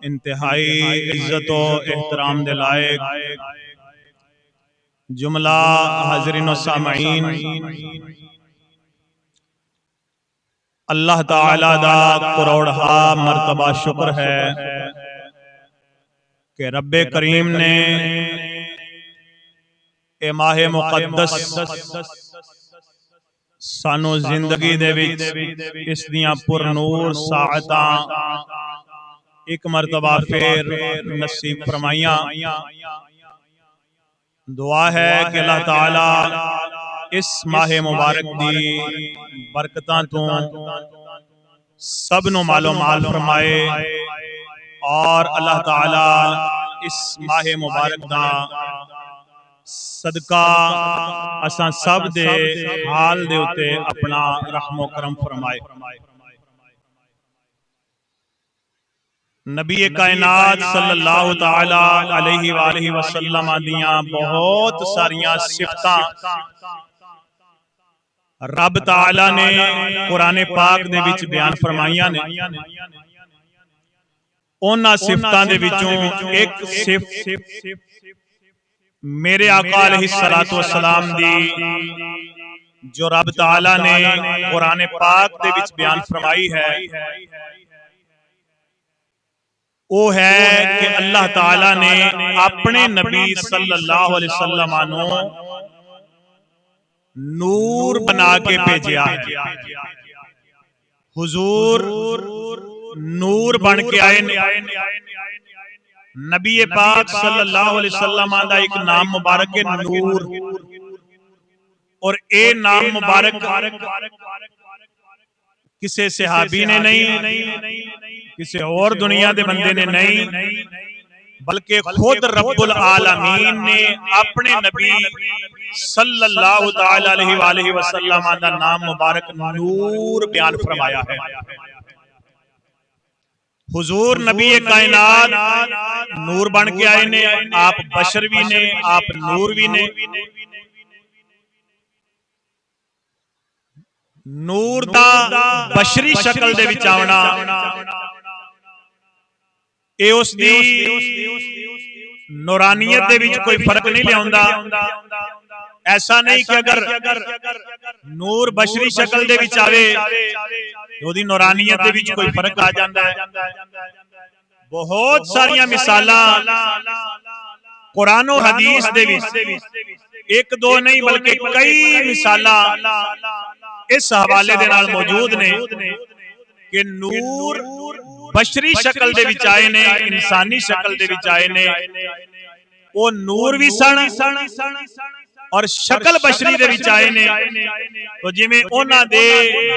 انتہائی عزت و احترام دے لائق جملہ حاضرین و سامعین، اللہ تعالی دا کروڑہا مرتبہ شکر ہے کہ رب کریم نے اے ماہ مقدس سانو زندگی دے وچ اس دیاں پر نور ساعتاں ایک مرتبہ پھر نصیب فرمائیاں۔ دعا ہے کہ اللہ تعالی اس ماہ مبارک دی برکتاں تو سب نو مال و مال فرمائے، اور اللہ تعالی اس ماہ مبارک دا صدقہ اساں سب دے حال دے اتے اپنا رحم و کرم فرمائے۔ نبی کائنات صلی اللہ تعالی علیہ وآلہ وسلم دیاں بہت ساریاں صفتاں رب تعالی نے قرآن پاک دے وچ بیان فرمائیاں نے۔ انہاں صفتاں دے وچوں ایک صفت میرے آقا علیہ السلام دی جو رب تعالی نے قرآن پاک دے وچ بیان فرمائی ہے، وہ ہے کہ اللہ تعالی نے اپنے نبی صلی اللہ علیہ وسلم نو نور بنا کے بھیجیا ہے۔ حضور نور بن کے آئے نبی پاک صلی اللہ علیہ وسلم دا ایک نام مبارک ہے نور، اور اے نام مبارک کسے صحابی نے نہیں، کسی اور دنیا دے بندے نے نہیں، بلکہ خود رب العالمین نے اپنے نبی صلی اللہ تعالی علیہ وآلہ وسلم دا نام مبارک نور بیان فرمایا ہے۔ حضور نبی کائنات نور بن کے آئے نے، آپ بشر بھی نے، آپ نور بھی نے۔ نور دا بشری شکل دے وچ آونا اے اس دی نورانیت دے وچ کوئی فرق نہیں لے آندا۔ ایسا نہیں کہ اگر نور بشری شکل دے وچ آوے تو دی نورانیت دے وچ کوئی فرق آ جاندا ہے۔ بہت ساریاں مثالاں قرآن و حدیث دے وچ ایک دو نہیں بلکہ کئی مثالاں اس حوالے دے نال موجود نے کہ نور بشری شکل دے وچ آئے نے، انسانی شکل دے وچ آئے نے، وہ نور بھی سن اور شکل بشری دے وچ آئے نے۔ تو جویں انہاں دے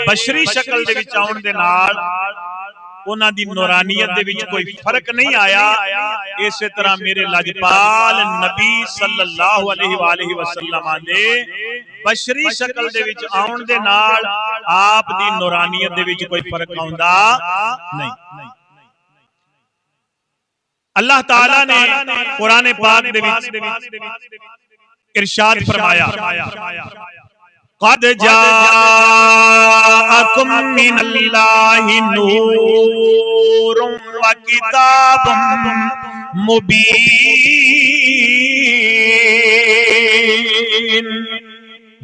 بشری شکل دے وچ آون دے نال انہاں دی نورانیت دے وچ کوئی فرق نہیں آیا، اسی طرح میرے لاجپال نبی صلی اللہ علیہ وآلہ وسلم دے بشری شکل دے وچ آون دے نال آپ دی نورانیت دے وچ کوئی فرق آوندا نہیں۔ اللہ تعالی نے قرآن پاک دے وچ ارشاد فرمایا، قد جاءکم من اللہ نور و کتاب مبین،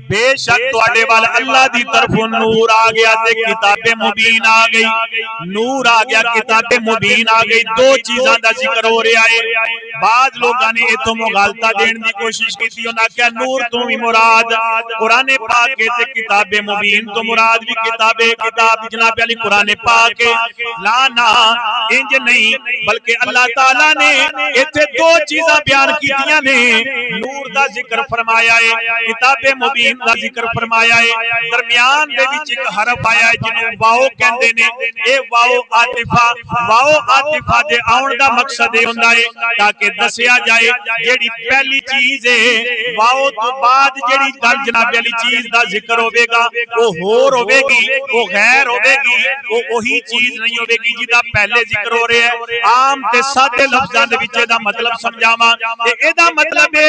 بے شک تواڈے وال اللہ دی طرف نور آ گیا تے کتاب مبین آ گئی۔ نور آ گیا، کتاب مبین آ گئی، دو چیزاں دا ذکر ہو رہا ہے۔ بعض لوگاں نے اتوں مغالطہ دین دی کوشش کی تھی، انہاں کہا نور تو بھی مراد قرآن پاک تے کتاب مبین تو مراد بھی کتاب جناب علی قرآن پاک۔ لا نا انج نہیں، بلکہ اللہ تعالی نے ایتھے دو چیزاں بیان کیتیاں نے، نور دا ذکر فرمایا ہے، کتاب مبین دا ذکر فرمایا ہے۔ درمیان دے وچ ایک حرف آیا ہے جنوں واو کہندے نے، اے واو عاطفہ، واو عاطفہ دے آون دا مقصد اے ہوندا ہے تاکہ دسیا جائے جیڑی پہلی چیز ہے واو تو بعد جیڑی گل جناب علی چیز دا ذکر ہوے گا وہ ہور ہوے گی، وہ غیر ہوے گی، وہ وہی چیز نہیں ہوے گی جدا پہلے ذکر ہو رہا ہے۔ عام تے سادے لفظاں دے وچ دا مطلب سمجھاواں تے اے دا مطلب اے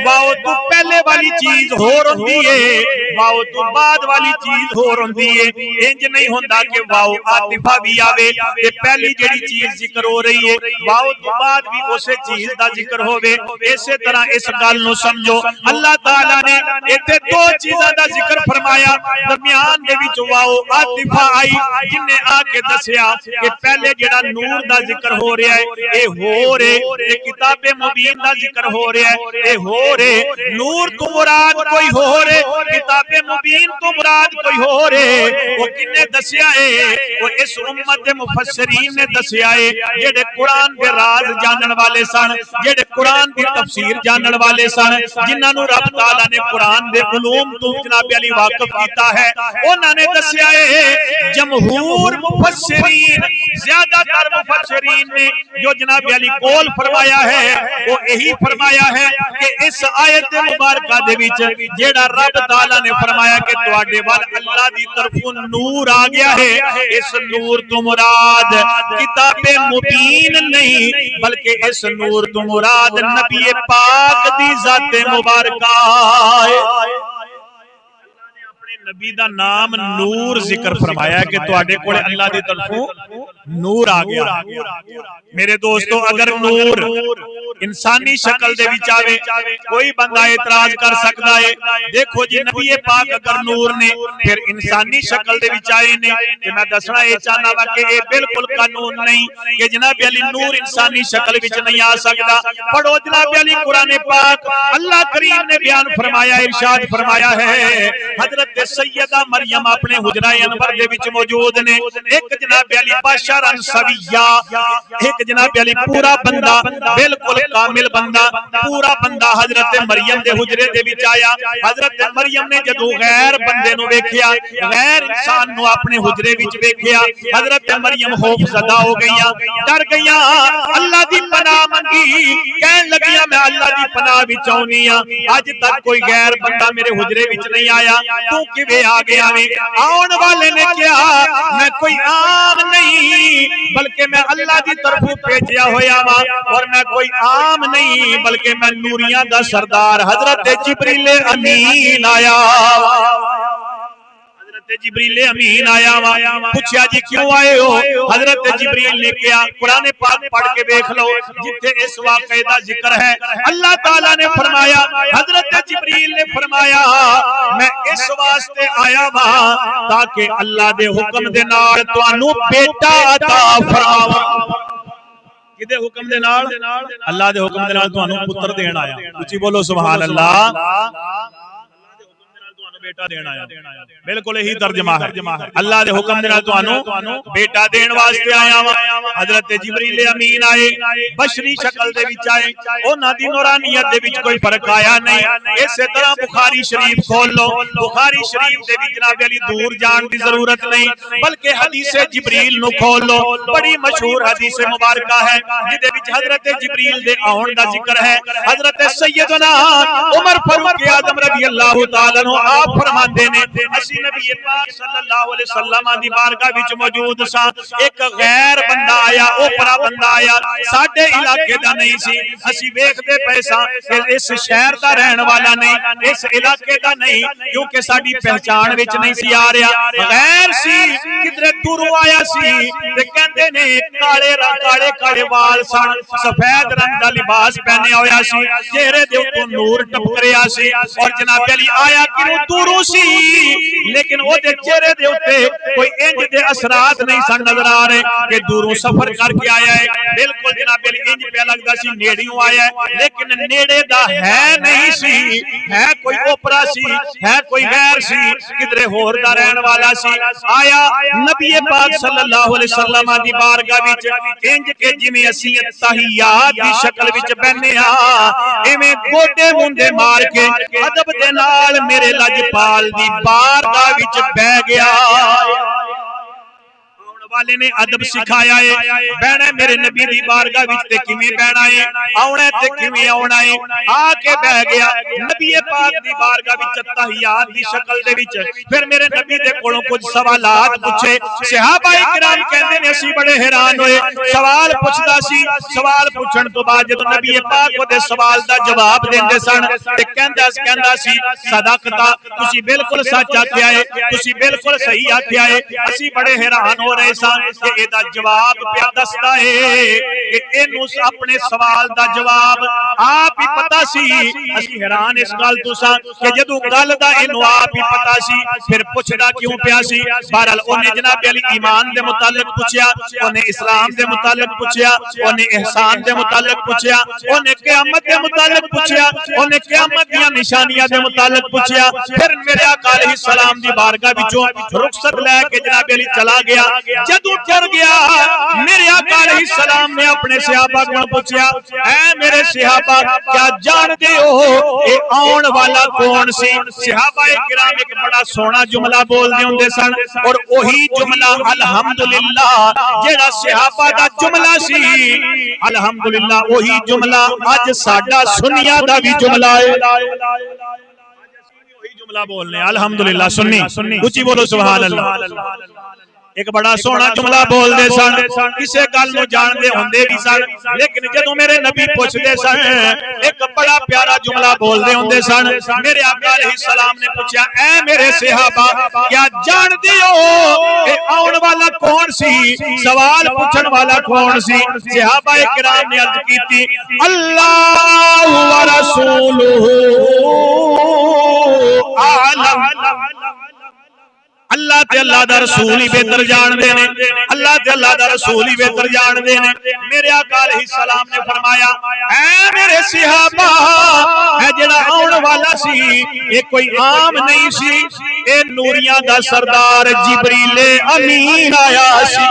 واو تو پہلے والی چیز ہور ہوندی ہے واو تو بعد والی چیز ہور ہوندی ہے انج نہیں ہوندا کہ واو عاطفہ بھی آوے تے پہلی جڑی چیز ذکر ہو رہی ہے واو تو بعد بھی اسے چیز دا ذکر ہوے اسی طرح اس گل نو سمجھو اللہ تعالی نے ایتھے دو چیزاں دا ذکر فرمایا درمیان دے وچ واو عاطفہ آئی جن نے آ کے دسیا کہ پہلے جڑا نور دا ذکر ہو رہا ہے اے ہو رے تے کتاب مبین دا ذکر ہو رہا ہے اے ہو رے نور تو مراد کوئی ہو رے کتاب مبین تو مراد کوئی ہو رے وہ کنے دسیا ہے وہ اس امت مفسرین نے دسیا ہے جڑے قرآن دے راز جانن والے سن جڑے قرآن دی تفسیر جانن والے سن جنہاں نو رب تعالی نے قرآن دے علوم تو جناب علی واقف کیتا ہے انہاں نے دسیا ہے جمہور مفسرین زیادہ تر مفسرین نے جو جناب علی قول فرمایا ہے وہ یہی فرمایا ہے کہ اس آیت مبارکہ دے وچ جیڑا رب تعالی نے فرمایا کہ تواڈے وال اللہ دی طرفوں نور آ گیا ہے اس نور تو مراد کتاب مبین نہیں بلکہ اس نور تو مراد نبی پاک دی ذات مبارکہ ہے نبی دا نام نور ذکر فرمایا ہے کہ تواڈے کول اللہ دی طرفوں نور آ گیا میرے دوستو اگر نور انسانی شکل دے وچ آوے کوئی بندہ اعتراض کر سکتا ہے دیکھو جی نبی پاک اگر نور نے پھر انسانی شکل دے وچ آئے نے کہ میں دسنا اے چاہنا وا کہ اے بالکل قانون نہیں کہ جناب علی نور انسانی شکل وچ نہیں آ سکتا پڑھو جناب علی قرآن پاک اللہ کریم نے بیان فرمایا ارشاد فرمایا ہے حضرت سیدہ مریم اپنے حجرہ انور دے وچ موجود نے ایک جناب علی بشرن سویہ ایک جناب علی پورا بندہ بالکل کامل بندہ پورا بندہ حضرت مریم دے حجرے دے وچ آیا حضرت مریم نے جدوں غیر بندے نو ویکھیا غیر انسان نو اپنے حجرے وچ ویکھیا حضرت مریم خوف زدہ ہو گئیاں ڈر گئیاں اللہ دی پناہ منگی کہن لگیاں میں اللہ دی پناہ وچ آونی ہاں اج تک کوئی غیر بندہ میرے حجرے وچ نہیں آیا تو کیویں آ گیا ویں آون والے نے کہا میں کوئی عام نہیں بلکہ میں اللہ دی طرفوں بھیجیا ہویا وا اور میں کوئی عام نہیں بلکہ میں نوریاں دا سردار حضرت جبریل امین آیا جبریل امین آیا وا پوچھا جی کیوں آئے ہو حضرت جبریل نے کہا قرآن پاک پڑھ کے دیکھ لو جتھے اس واقعے دا ذکر ہے اللہ تعالیٰ نے فرمایا حضرت جبریل نے فرمایا میں اس واسطے آیا وا تاکہ اللہ دے حکم دے نال تانوں بیٹا عطا فرماواں کدے حکم دے نال اللہ دے حکم دے نال تانوں پتر دین آیا اچھی بولو سبحان اللہ بیٹا دین آیا بالکل یہی ترجمہ ہے اللہ دے حکم دے نال تانوں بیٹا دین واسطے آیا وا حضرت جبریل امین آئے بشری شکل دے وچ آئے انہاں دی نورانیت دے وچ کوئی فرق آیا نہیں اسی طرح بخاری شریف کھول لو بخاری شریف دے وچ جناب علی دور جان دی ضرورت نہیں بلکہ حدیث جبریل نو کھول لو بڑی مشہور حدیث مبارکہ ہے جدے وچ حضرت جبریل دے آون دا ذکر ہے حضرت سیدنا عمر فاروق اعظم رضی اللہ تعالی عنہ فرماندے نے اسی نبی پاک صلی اللہ علیہ وسلم دی بارگاہ وچ موجود سا ایک غیر بندہ آیا اوپرا بندہ آیا ساڈے علاقے دا نہیں سی اسی ویکھدے پئے ساں کہ اس شہر دا رہن والا نہیں اس علاقے دا نہیں کیونکہ ساڈی پہچان وچ نہیں سی آ رہا غیر سی کدھر دوروں آیا سی تے کہندے نے کالے کالے وال سن سفید رنگ دا لباس پہنے ہویا سی چہرے دے اوپر نور ٹپکریا سی اور جناب علی آیا کیوں دوروں سی لیکن او دے چہرے دے اوتے کوئی انج دے اثرات نہیں سن نظر آ رہے کہ دوروں سفر کر کے آیا ہے بالکل جناب علی انج پہ لگدا سی نیڑیوں آیا ہے لیکن نیڑے دا ہے نہیں سی ہے کوئی اوپرا سی ہے کوئی غیر سی کدھر ہور دا رہن والا سی آیا نبی پاک صلی اللہ علیہ وسلم دی بارگاہ وچ انج کے جویں اسی تحیات دی شکل وچ بہنے ہاں ایویں گوڈے مونڈے مار کے ادب دے نال میرے لجپال دی بارگاہ وچ بہ گیا والے نے ادب سکھایا ہے بہنا میرے نبی دی بارگاہ وچ تے کیویں بہنا ہے آونا تے کیویں آونا ہے آ کے بیٹھ گیا نبی پاک دی بارگاہ وچ تحیات دی شکل دے وچ پھر میرے نبی دے کولوں کچھ سوالات پوچھے صحابہ کرام کہندے نے اسی بڑے حیران ہوئے سوال پوچھدا سی سوال پوچھن تو بعد جدوں نبی پاک دے سوال دا جواب دیندے سن تے کہندا سی صدقتا تسی بالکل سچ آکھیا ہے تسی بالکل صحیح آکھیا ہے اسی بڑے حیران ہو رہے سن کہ اے دا جواب پیا دسدا ہے کہ اینو اپنے سوال دا جواب آپ ہی پتہ سی اسی حیران اس گل تو سا کہ جدوں گل دا اینو آپ ہی پتہ سی پھر پوچھدا کیوں پیا سی بہرحال اونے جناب علی ایمان دے متعلق پوچھیا اونے اسلام دے متعلق پوچھیا اونے احسان دے متعلق پوچھیا اونے قیامت دے متعلق پوچھیا اونے قیامت دیاں نشانیاں دے متعلق پوچھیا پھر میرے آقا علیہ السلام دی بارگاہ وچوں رخصت لے کے جناب علی چلا گیا جدوں ٹر گیا میرے آقا علیہ السلام نے اپنے صحابہ کو پوچھا اے میرے صحابہ کیا جان دے ہو اے آن والا کون سی صحابہ کرام ایک بڑا سونا جملہ بول دے ہوندے سن اور وہی جملہ الحمدللہ جیڑا صحابہ دا جملہ سی الحمدللہ وہی جملہ اج ساڈا سنیاں دا بھی جملہ ہے جملہ بولنے الحمدللہ سنی اونچی بولو سبحان اللہ ایک بڑا سونا جملہ بول دے سن کسے گل نو جان دے ہوندے بھی سن لیکن جدوں میرے نبی پوچھ دے سن ایک بڑا پیارا جملہ بول دے ہوندے سن میرے آقا علیہ السلام نے پوچھا اے میرے صحابہ کیا جان دے ہو اے آن والا کون سی سوال پوچھن والا کون سی صحابہ کرام نے عرض کیتی اللہ و رسولہ اعلم اللہ تے اللہ دا رسول ہی بہتر جان دے نے اللہ تے اللہ دا رسول ہی بہتر جان دے نے میرے آقا علیہ السلام نے فرمایا اے میرے صحابہ اے جڑا آن والا سی یہ کوئی عام نہیں سی اے نوریاں دا سردار جبریل امین آیا سی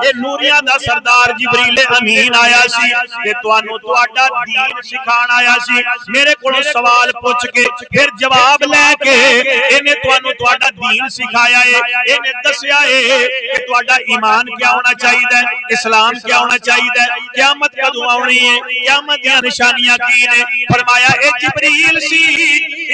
اے نوریاں دا سردار جبریل امین آیا سی تے تانوں تہاڈا دین سکھان آیا سی میرے کولوں سوال پوچھ کے پھر جواب لے کے اینے تانوں تہاڈا دین سکھایا انہیں دسیا ہے کہ تہاڈا ایمان کیا ہونا چاہیے اسلام کیا ہونا چاہیے قیامت کدوں آنی ہے قیامت دیاں نشانیاں کی نے فرمایا اے جبریل سی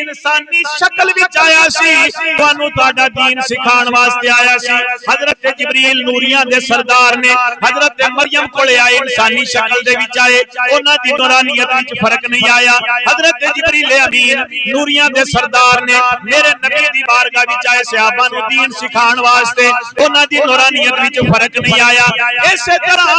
انسانی شکل وچ آیا سی تانوں تہاڈا دین سکھان واسطے آیا سی حضرت جبریل نوریاں دے سردار نے حضرت مریم کولے آئے انسانی شکل دے وچ آئے انہاں دی نورانیت وچ فرق نہیں آیا حضرت جبریل امین نوریاں دے سردار نے میرے نبی دی بارگاہ وچ آئے صحابہ نو دین سکھان واسطے انہاں دی نورانیت وچ فرق نہیں آیا اسی طرح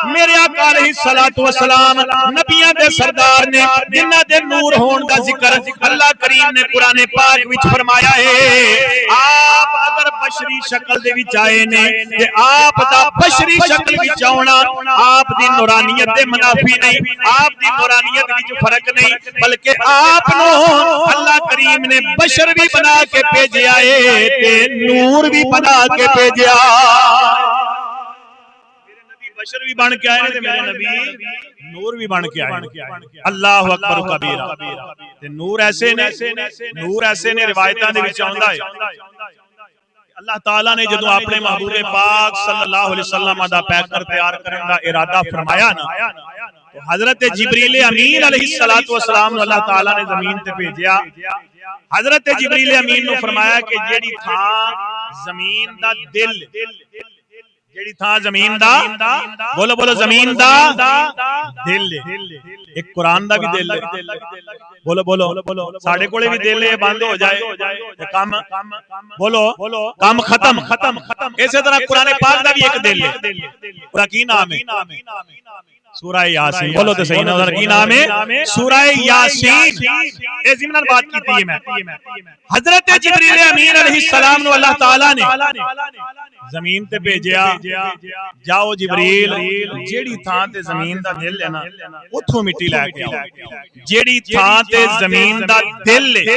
میرے آقا علیہ الصلوۃ والسلام نبیاں دے سردار نے جنہاں دے نور ہون دا ذکر اللہ کریم نے قرآن پاک وچ فرمایا ہے آپ اگر بشری شکل دے وچ آئے نے تے آپ دا بشری شکل وچ آونا آپ دی نورانیت دے منافی نہیں آپ دی نورانیت وچ فرق نہیں بلکہ آپ نو اللہ کریم نے بشر بھی بنا کے بھیجیا ہے تے نور بھی بنا کے بھیجیا میرے نبی بشر بھی بن کے آئے تے میرے نبی نور بھی بن کے آئے اللہ اکبر کبیرہ تے نور ایسے نے روایتاں دے وچ آوندا ہے اللہ تعالیٰ نے جدوں اپنے محبوب پاک صلی اللہ علیہ وسلم دا پیکر تیار کرن دا ارادہ فرمایا نا تو حضرت جبریل امین علیہ السلام اللہ تعالیٰ نے زمین تے بھیجیا حضرت جبریل امین نو فرمایا کہ جیڑی تھاں زمین دا دل جیڑی تھاں زمین دا بولو بولو زمین دا دل ایک قرآن دا بھی دل ہے بولو بولو ساڑھے کوڑے بھی دل ہے بند ہو جائے کام بولو کام ختم اسی طرح قرآن پاک دا بھی ایک دل ہے قرآن کی نام ہے سورہ یاسین بولو تے صحیح نظر کی نام ہے سورہ یاسین اے ضمن بات کیتی ہے میں حضرت جبریل امین علیہ السلام نو اللہ تعالی نے زمین تے بھیجیا جاؤ جبریل جیڑی تھاں تے زمین دا دل ہے نا اوتھوں مٹی لے کے آؤ جیڑی تھاں تے زمین دا دل ہے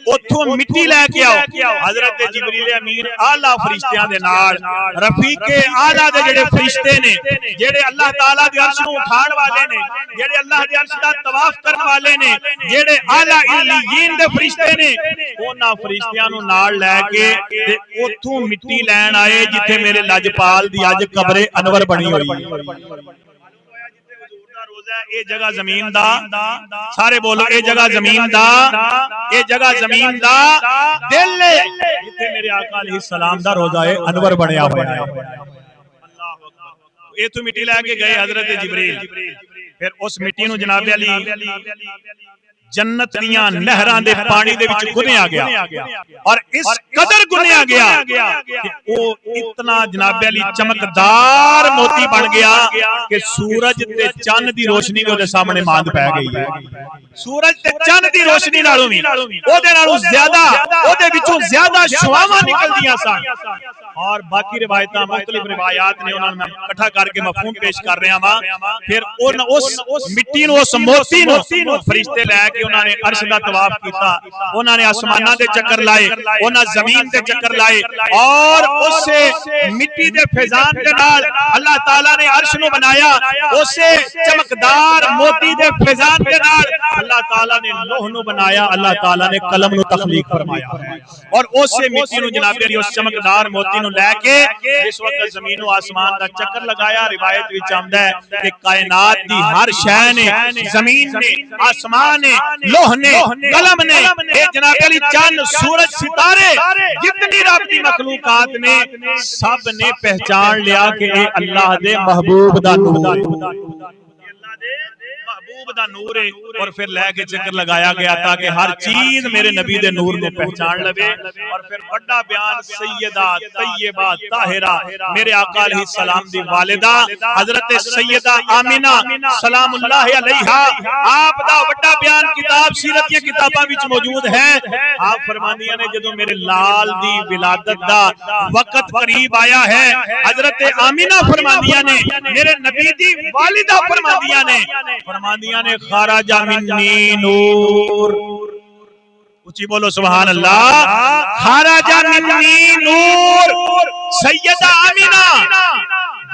اوتھوں مٹی لے کے آؤ حضرت جبریل امین اعلی فرشتیاں دے نال رفیق اعلی دے جڑے فرشتے نے جڑے اللہ تعالی دے عرش نو اٹھان والے نے جڑے اللہ دے عرش دا طواف کرن والے نے جڑے اعلی علیین دے فرشتے نے انہاں فرشتیاں نو نال لے کے تے اوتھوں مٹی لین آئے جتھے میرے لجپال دی اج قبر انور بنی ہوئی ہے اے جگہ زمین دا سارے بولو اے جگہ زمین دا اے جگہ زمین دا دل ہے جتھے میرے آقا علیہ السلام دا روضہ انور بنیا ہوا ہے اللہ اکبر اے تو مٹی لے کے گئے حضرت جبریل پھر اس مٹی نو جناب علی جنت دیاں نہران دے پانی دے وچ گنیا گیا اور اس قدر گنیا گیا کہ وہ اتنا جناب علی چمکدار موتی بن گیا کہ سورج تے چاند دی روشنی دے سامنے ماند پے گئی ہے سورج تے چاند دی روشنی نالوں وی او دے نالوں زیادہ او دے وچوں زیادہ شعاواں نکلدیاں سن اور باقی روایتاں مختلف روایات نے انہاں نے اکٹھا کر کے مفہوم پیش کر رہا ہاں پھر اس مٹی نو اس موتی نو فرشتے لے کے انہاں نے عرش دا طواف کیتا انہاں نے آسماناں دے چکر لائے انہاں زمین دے چکر لائے اور اس مٹی دے فیضان دے نال اللہ تعالی نے عرش نو بنایا اس چمکدار موتی دے فیضان دے نال اللہ تعالی نے لوح نو بنایا اللہ تعالی نے قلم نو تخلیق فرمایا اور اس مٹی نو جناب علی اس چمکدار موتی نو لے کے اس وقت زمین و آسمان دا چکر لگایا روایت وچ آندا ہے کہ کائنات دی ہر شے نے زمین نے آسمان نے لوح نے قلم نے اے جناب علی چاند سورج ستارے جتنی رب دی مخلوقات نے سب نے پہچان لیا کہ اے اللہ دے محبوب دا نور ہے محبوب دا نور ہے اور پھر لے کے چکر لگایا گیا تاکہ ہر چیز میرے نبی دے نور کو پہچان لے اور پھر بڑا بیان سیدہ طیبہ طاہرہ میرے آقا علیہ السلام دی والدہ حضرت سیدہ آمینہ سلام اللہ علیہا آپ دا بڑا بیان کتاب سیرت کی کتاباں وچ موجود ہے آپ فرماندیاں نے جدوں میرے لال دی ولادت دا وقت قریب آیا ہے حضرت آمینہ فرماندیاں نے میرے نبی دی والدہ فرماندیاں نے خارج منی نور اچھی بولو سبحان اللہ خارج منی نور سیدہ آمینہ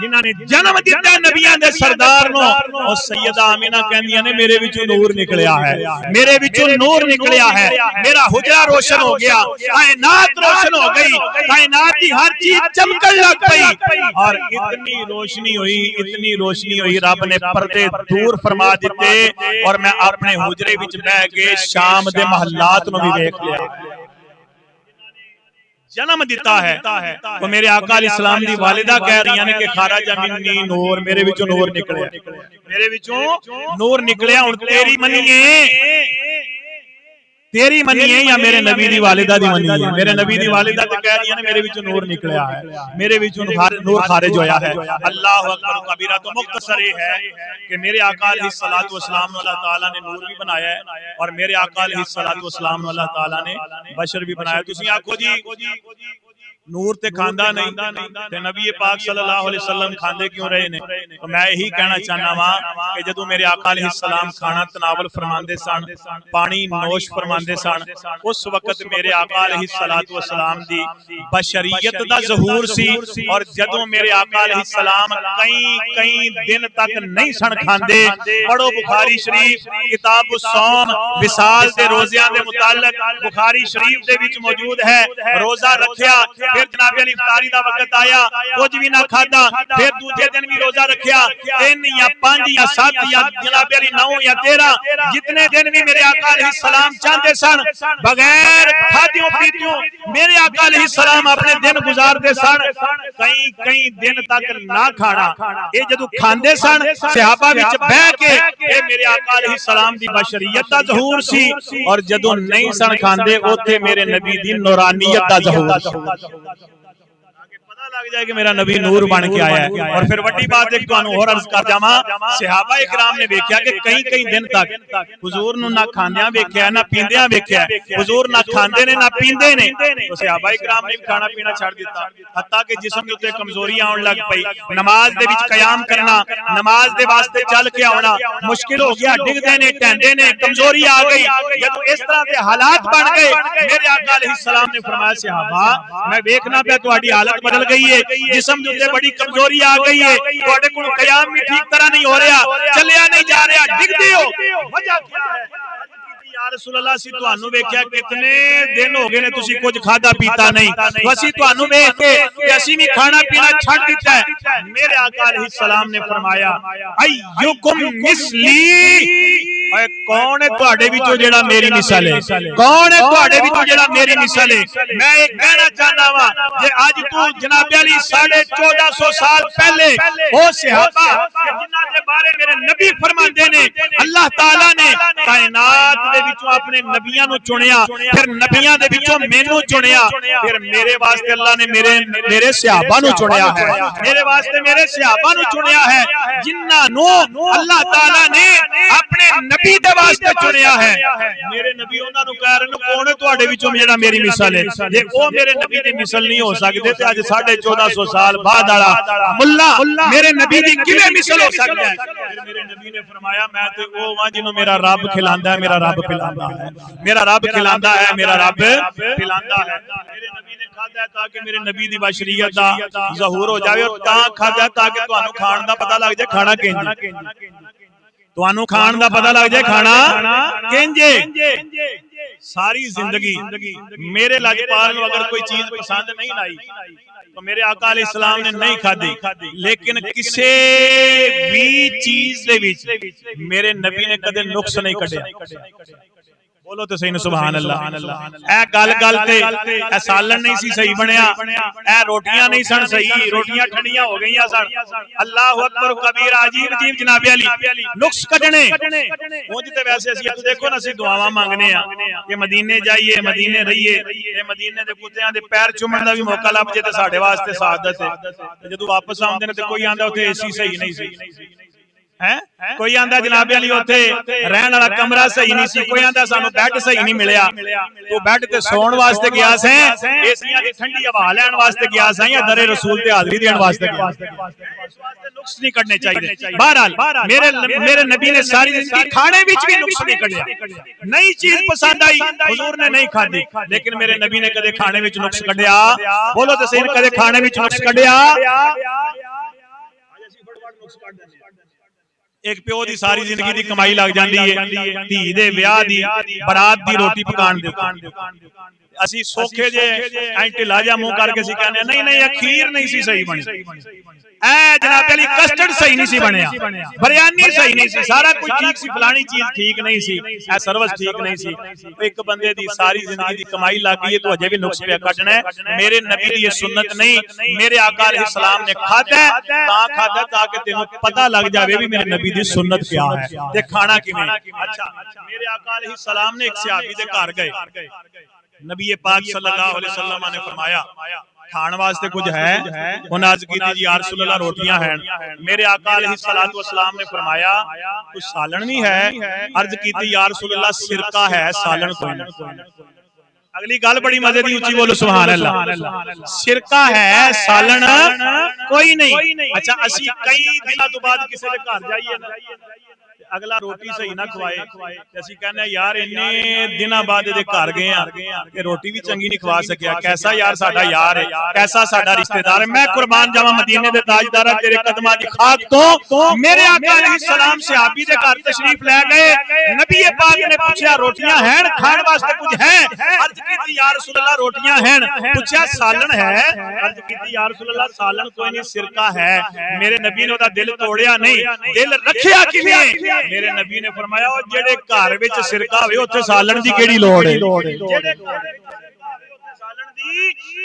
جنہاں نے جنم دیتا ہے نبیاں دے سردار نو اور سیدہ آمینہ کہندیاں نے میرے وچوں نور نکلیا ہے میرے وچوں نور نکلیا ہے میرا حجرہ روشن ہو گیا کائنات روشن ہو گئی کائنات کی ہر چیز چمکن لگ پئی اور اتنی روشنی ہوئی رب نے پردے دور فرما دیتے اور میں اپنے حجرے وچ بیٹھ کے شام دے محلات نو بھی دیکھ لیا جنم دیتا ہے تو میرے آقا علیہ السلام دی والدہ کہہ رہی ہیں کہ خارج منی نور میرے وچوں نور نکلیا ہن تیری منیے یا میرے نبی دی والدہ دی منیے میرے نبی دی والدہ تے کہہ رہی ہیں میرے وچوں نور نکلیا ہے میرے وچوں نور خارج ہویا ہے اللہ اکبر کبیرہ تو مختصر ہے کہ میرے آقا علیہ الصلوۃ والسلام اللہ تعالی نے نور بھی بنایا ہے اور میرے آقا علیہ الصلوۃ والسلام اللہ تعالی نے بشر بھی بنایا تسی آکھو جی نور تے کھاندا نہیں تے نبی پاک صلی اللہ علیہ وسلم کھاندے کیوں رہے نے تو میں یہی کہنا چاہنا وا کہ جدوں میرے آقا علیہ السلام کھانا تناول فرماندے سن پانی نوش فرماندے سن اس وقت میرے آقا علیہ الصلوۃ والسلام دی بشریت دا ظہور سی اور جدوں میرے آقا علیہ السلام کئی دن تک نہیں سن کھاندے پڑھو بخاری شریف کتاب الصوم وصال دے روزیاں دے متعلق بخاری شریف دے وچ موجود ہے روزہ رکھیا پھر جناب علی افطاری دا وقت آیا کچھ بھی نہ کھادا پھر دوسرے دن بھی روزہ رکھیا 3 یا 5 یا 7 یا جناب علی 9 یا 13 جتنے دن بھی میرے آقا علیہ السلام چاہتے سن بغیر کھادیوں پیتیوں میرے آقا علیہ السلام اپنے دن گزارتے سن کئی دن تک نہ کھانا اے جدو کھاندے سن صحابہ وچ بیٹھ کے اے میرے آقا علیہ السلام دی بشریت دا ظہور سی اور جدو نہیں سن کھاندے اوتھے میرے نبی دی نورانیت دا ظہور سی لگ جائے کہ میرا نبی نور بن کے آیا ہے اور پھر وڈی بات ایک تانوں اور عرض کر جاواں صحابہ اکرام نے ویکھیا کہ کئی دن تک حضور نو نہ کھاندیاں ویکھیا نہ پیندیاں ویکھیا حضور نہ کھاندے نے نہ پیندے نے تو صحابہ اکرام نے کھانا پینا چھڑ دیتا حتیٰ کہ جسم دے اوتے کمزوری آن لگ پئی نماز دے وچ قیام کرنا نماز دے واسطے چل کے آنا مشکل ہو گیا ڈگدے نے ٹہندے نے کمزوری آ گئی جب اس طرح دے حالات بن گئے میرے آقا علیہ السلام نے فرمایا صحابہ میں ویکھنا پیا تہاڈی حالت بدل گئی گئی ہے, جسم دے اوتے بڑی کمزوری آ گئی ہے, تواڈے کول قیام بھی ٹھیک طرح نہیں ہو رہا, چلیا نہیں جا رہا, ڈگدے ہو, وجہ کیا ہے؟ یا رسول اللہ سی تانوں ویکھیا کتنے دن ہو گئے نے تسی کچھ کھادا پیتا نہیں, اسی تانوں ویکھ کے کہ اسی بھی کھانا پینا چھڈ دیتا ہے. میرے آقا علیہ السلام نے فرمایا ایکم مثلی, اے کون ہے تواڈے وچوں جڑا میری مثال ہے, کون ہے تواڈے وچوں جڑا میری مثال ہے؟ میں ایک کہنا چاہنا وا کہ اج تو جناب علی 1450 سال پہلے وہ صحابہ جنہاں دے بارے میرے نبی فرماندے نے اللہ تعالی نے کائنات دے وچوں اپنے نبیاں نو چنیا, پھر نبیاں دے وچوں مینوں چنیا, پھر میرے واسطے اللہ نے میرے صحابہ نو چنیا ہے, میرے واسطے میرے صحابہ نو چنیا ہے, جنہاں نو اللہ تعالی نے اپنے نبی دے واسطے چنیا ہے. میرے نبی انہاں نو کہہ رہے نے کون ہے تواڈے وچوں جڑا میری مثال ہے؟ جے او میرے نبی دی مثال نہیں ہو سکدے تے اج 1450 سال بعد والا ملا میرے نبی دی کیویں مثال ہو سکدا ہے؟ پھر میرے نبی نے فرمایا میں تے او واں جنوں میرا رب کھلاندا ہے, میرا رب پلاندا ہے, میرا رب کھلاندا ہے, میرا رب پلاندا ہے. میرے نبی نے کھادا ہے تاکہ میرے نبی دی بشریت دا ظہور ہو جاوے, اور تاں کھادا ہے تاکہ تانوں کھان دا پتہ لگ جائے کھانا کینج, تانوں کھان دا پتہ لگ جائے کھانا کینج. ساری زندگی میرے لاجپال نو اگر کوئی چیز پسند نہیں لائی تو میرے آقا علیہ السلام نے نہیں کھادی, لیکن کسے بھی چیز دے وچ میرے نبی نے کدے نقص نہیں کڈیا. بولو تو صحیح سبحان اللہ. اے گل گل تے اے سالن نہیں سی صحیح بنیا, اے روٹیاں نہیں سن صحیح, روٹیاں ٹھنڈیاں ہو گئیاں سن. اللہ اکبر کبیر, عجیب عجیب جناب علی نقص کڈنے. اونج تے ویسے اسی دیکھو نا اسی دعاواں مانگنے ہاں کہ مدینے جائیے, مدینے رہیے, تے مدینے دے کتےاں دے پیر چومن دا بھی موقع لب جے تے ساڈے واسطے سعادت ہے. جدوں واپس آوندے نے تے کوئی آندا اوتھے اے سی صحیح نہیں سی, کوئی آندا جناب علی اوتھے رہن والا کمرہ صحیح نہیں سی, کوئی آندا سانو بیڈ صحیح نہیں ملیا. تو بیڈ تے سون واسطے گیا سیں, اے سیاں دی ٹھنڈی ہوا لین واسطے گیا سیں, یا در رسول تے حاضری دین واسطے گیا سیں. نقص نہیں کرنے چاہیے. بہرحال میرے نبی نے ساری زندگی کھانے وچ بھی نقص نہیں کڈیا. نئی چیز پسند آئی حضور نے نہیں کھادی, لیکن میرے نبی نے کدے کھانے وچ نقص کڈیا. بولو تے صحیح, کدے کھانے وچ نقص کڈیا. ایک پیو دی ساری زندگی دی کمائی لگ جاندی ہے دھی دے ویاہ دی برات دی روٹی پکان دے, اسی سوکھے جے این ٹلا جا منہ کر کے سی کہنے نہیں نہیں اخیر نہیں سی صحیح بنی, اے جناب علی کسٹرڈ صحیح نہیں سی بنیا, بریانی صحیح نہیں سی, سارا کچھ ٹھیک سی, فلانی چیز ٹھیک نہیں سی, اے سروس ٹھیک نہیں سی. ایک بندے دی ساری زندگی دی کمائی لگ گئی ہے تو اجے بھی نقص پہ کٹنا ہے. میرے نبی دی یہ سنت نہیں, میرے آقا علیہ السلام نے کھادا ہے تاں کھادا تاکہ تینوں پتہ لگ جاوے بھی میرے نبی دی سنت کیا ہے تے کھانا کیویں. اچھا میرے آقا علیہ السلام نے ایک صحابی دے گھر گئے, نبی پاک صلی اللہ علیہ وسلم نے فرمایا کھان واسطے کچھ ہے؟ انہاں عرض کی تھی یا رسول اللہ روٹیاں ہیں. میرے آقا علیہ السلام نے فرمایا کچھ سالن بھی ہے؟ عرض کی تھی یا رسول اللہ سرکہ ہے, سالن کوئی نہیں. اگلی گل بڑی مزے دی, اونچی بولو سبحان اللہ. سرکہ ہے سالن کوئی نہیں. اچھا اسی کئی دنوں تو بعد کسی دے گھر جائیے نا, اگلا روٹی صحیح نہ کھوائے, اسی کہنے یار اتنے دنوں بعد دے گھر گئے ہیں کہ روٹی بھی چنگی نہیں کھوا سکیا, کیسا یار ساڈا یار ہے, کیسا ساڈا رشتہ دار ہے. میں قربان جاواں مدینے دے تاجدارا تیرے قدماں دی خاک تو میرے آقا علیہ السلام صحابی دے گھر تشریف لے گئے. نبی پاک نے پوچھا روٹیاں ہیں, کھان واسطے کچھ ہے؟ عرض کی یا رسول اللہ روٹیاں ہیں. پوچھا سالن ہے؟ عرض کی یا رسول اللہ سالن کوئی نہیں, سرکہ ہے. میرے نبی نے دا دل توڑیا نہیں, دل رکھیا کیویں؟ میرے نبی نے فرمایا او جڑے گھر وچ سرکہ ہوے اوتھے سالن دی کیڑی لوڑ ہے,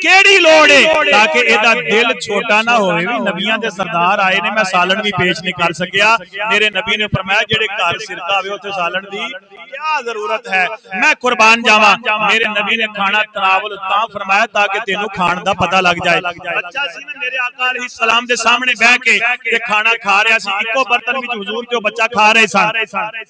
کیڑی لوڑ ہے, تاکہ ایدا دل چھوٹا نہ ہوئے بھی نبیاں دے سردار آئے نے میں سالن بھی پیش نہیں کر سکیا. میرے نبی نے فرمایا جڑے گھر سرکہ ہوئے اوتھے سالن دی کیا ضرورت ہے. میں قربان جاواں میرے نبی نے کھانا تناول تاں فرمایا تاکہ تینوں کھان دا پتہ لگ جائے. بچہ سی نے میرے آقا علیہ السلام دے سامنے بیٹھ کے تے کھانا کھا رہا سی, اکو برتن وچ حضور تے بچہ کھا رہے سن.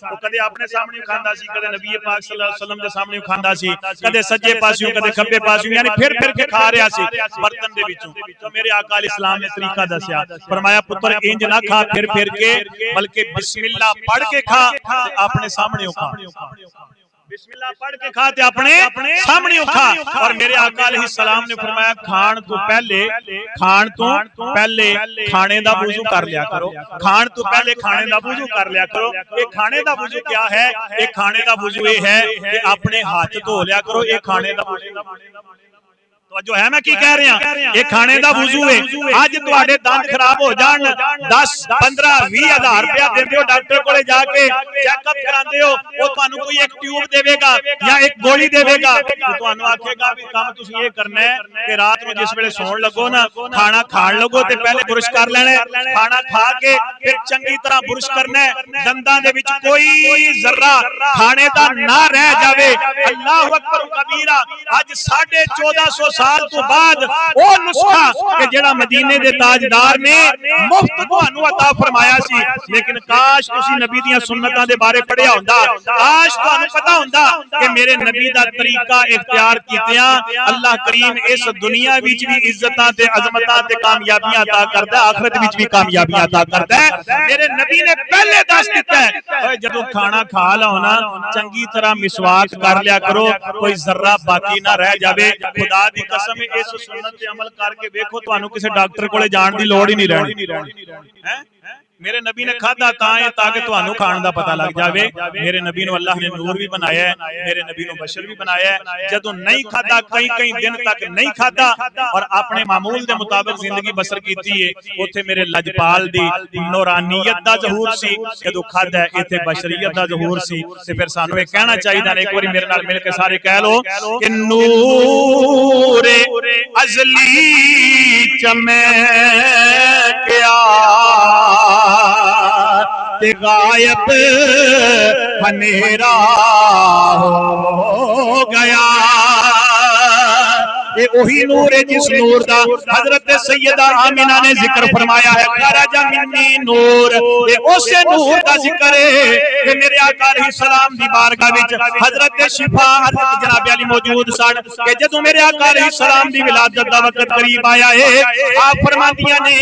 او کدے اپنے سامنے کھاندا سی, کدے نبی پاک صلی اللہ علیہ وسلم دے سامنے کھاندا سی, کدے سجے پاسیوں کدے کھبے پاسیوں, یعنی پھر کے کھا رہا سی برتن دے وچوں. تو میرے آقا علیہ السلام نے طریقہ دسیا, فرمایا پتر انج نہ کھا پھر کے, بلکہ بسم اللہ پڑھ کے کھا تے اپنے سامنے کھا. بسم اللہ پڑھ کے کھاتے اپنے سامنے کھا. اور میرے آقا علیہ السلام نے فرمایا کھان تو پہلے کھانے دا وضو کر لیا کرو. کھان تو پہلے کھانے دا وضو کر لیا کرو. یہ کھانے دا وضو کیا ہے؟ یہ کھانے دا وضو یہ ہے کہ اپنے ہاتھ دھو لیا کرو. یہ کھانے دا وضو جو ہے میں کی کہہ رہے ہیں یہ کھانے دا وضو ہے. آج تواڈے دانت خراب ہو جان 10 15 20 ہزار روپیہ دیندے ہو ڈاکٹر کولے جا کے چیک اپ کراندے ہو وہ تانوں کوئی ایک ٹیوب دے گا یا ایک گولی دے گا تانوں آکھے گا بھی کام تسی یہ کرنا ہے کہ رات نو جس ویلے سون لگو نا کھانا کھان لگو تے پہلے برش کر لینا ہے. کھانا کھا کے پھر چنگی طرح برش کرنا ہے. دنداں دے وچ کوئی ذرہ کھانے دا نہ رہ جاوے. اللہ اکبر کبیرہ. اج 1450 سال تو بعد وہ نسخہ کہ جڑا مدینے دے تاجدار نے مفت تانوں عطا فرمایا سی. لیکن کاش تسی نبی دیاں سنتاں دے بارے پڑھیا ہوندا. کاش تانوں پتہ ہوندا کہ میرے نبی دا طریقہ اختیار کیتیاں اللہ کریم اس دنیا وچ بھی عزتاں تے عظمتاں تے کامیابیاں عطا کردا ہے. آخرت وچ بھی کامیابیاں عطا کردا ہے. میرے نبی نے پہلے دس دتا ہے جدوں کھانا کھا لو نا چنگی طرح مسواک کر لیا کرو کوئی ذرہ باقی نہ رہ جاوے. خدا دی قسم اس سنت تے عمل کر کے دیکھو تانوں کسے ڈاکٹر کولے جان دی لوڑ ہی نہیں رہنی. میرے نبی نے کھادا تاکہ تانوں کھان دا پتہ لگ جاوے. میرے نبی نو اللہ نے نور بھی بنایا ہے. میرے نبی نو بشر بھی بنایا ہے. جدوں نہیں کھادا کئی دن تک نہیں کھادا اور اپنے معمول دے مطابق زندگی بسر کیتی ہے. اوتھے میرے لجپال دی نورانیت دا ظہور سی. جدوں کھادا ایتھے بشریت دا ظہور سی. تے پھر سانوں یہ کہنا چاہیے ایک بار میرے نال مل کے سارے کہہ لو کہ نور ازلی چمکیا تے غائب ہنیرا ہو گیا. یہ وہی نور ہے جس نور دا حضرت سیدہ آمینہ نے ذکر فرمایا ہے خرج منی نور. یہ اسے نور دا ذکر ہے کہ میرے آقا علیہ السلام دی بارگاہ وچ حضرت شفا جناب علی موجود سن کہ جدوں میرے آقا علیہ السلام دی ولادت دا وقت قریب آیا ہے آپ فرماندیاں نے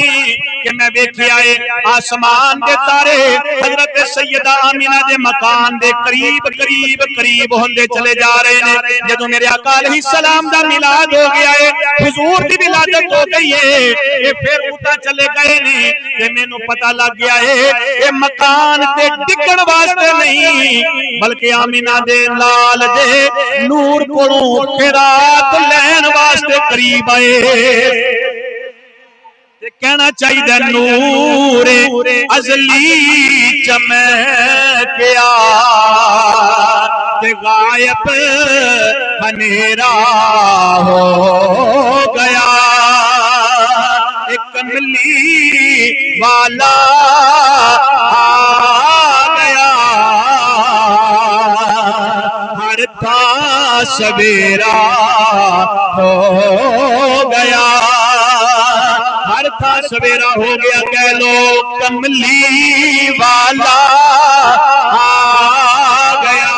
کہ میں ویکھیا ہے آسمان دے تارے حضرت سیدہ آمینہ دے مکان دے قریب ہوندے چلے جا رہے ہیں. جدوں میرے آقا علیہ السلام دا میلاد ہو گیا ہے حضور دی ولادت ہو گئی ہے یہ پھر اوتا چلے گئے نے کہ مینوں پتہ لگ گیا ہے یہ مکان تے ڈگن واسطے نہیں بلکہ آمینہ دے لال دے نور کولوں خیرات لین واسطے قریب آئے. کہنا چاہیے نور ازلی چمکیا تے غائب ہنیرا ہو گیا. ایک کملی والا آ گیا ہر تھا سویرا ہو گیا. ہر تھا سویرا ہو گیا کہہ لو کملی والا آ گیا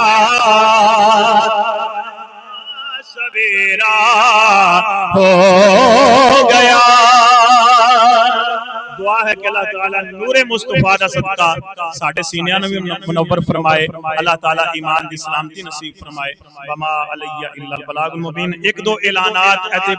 سویرا ہو گیا. دعا ہے کہ اللہ تعالیٰ نور مصطفیٰ دا صدقہ ساڑھے سینیاں نو بھی منور فرمائے. اللہ تعالیٰ ایمان دی سلامتی نصیب فرمائے. وما علیہ الا البلاغ المبین. ایک دو اعلانات ایسے